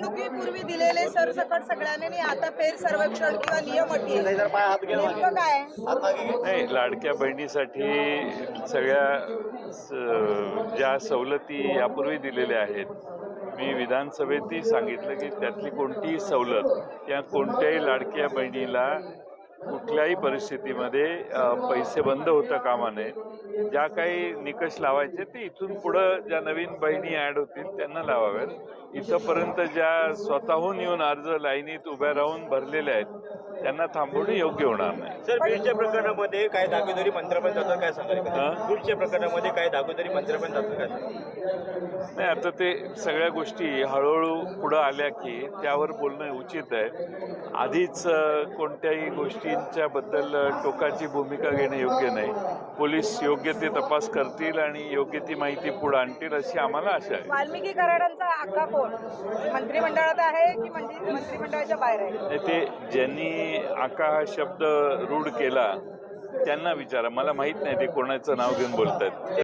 निवडणुकीपूर्वी दिलेले सरसकट सगळ्यांनी आता फेर सर्वेक्षण किंवा नियम अटी नेमकं काय? नाही, लाडक्या बहिणीसाठी सगळ्या ज्या सवलती यापूर्वी दिलेल्या आहेत, मी विधानसभेतही सांगितलं की त्यातली कोणतीही सवलत या कोणत्याही लाडक्या बहिणीला कुठल्याही परिस्थितीमध्ये पैसे बंद होता कामा नये. ज्या काही निकष लावायचे ते इथून पुढं ज्या नवीन बहिणी ॲड होतील त्यांना लावाव्यात. इथंपर्यंत ज्या स्वतःहून येऊन अर्ज लाईनीत उभ्या राहून भरलेल्या आहेत त्यांना थांबवणं योग्य होणार नाही. सर, बीडच्या प्रकरणामध्ये काय दाखवेदारी मंत्रालयात जातं काय सांगाल? बीडच्या प्रकरणामध्ये काय दाखवेदारी मंत्रालयात जातं काय सांगाल? नाही, आता ते सगळ्या गोष्टी हळूहळू पुढं आल्या की त्यावर बोलणं उचित आहे. आधीच कोणत्याही गोष्टींच्या बद्दल टोकाची भूमिका घेणं योग्य नाही. पोलीस योग्य ते तपास करतील आणि योग्य ती माहिती पुढे आणतील अशी आम्हाला आशा आहे. वाल्मिकी कराडांचा आका कोण मंत्रिमंडळात आहे की मंत्रिमंडळाच्या बाहेर आहे? ते ज्यांनी आका हा शब्द रूढ केला त्यांना विचारा, मला माहित नाही ते कोणाचं नाव घेऊन बोलतायत.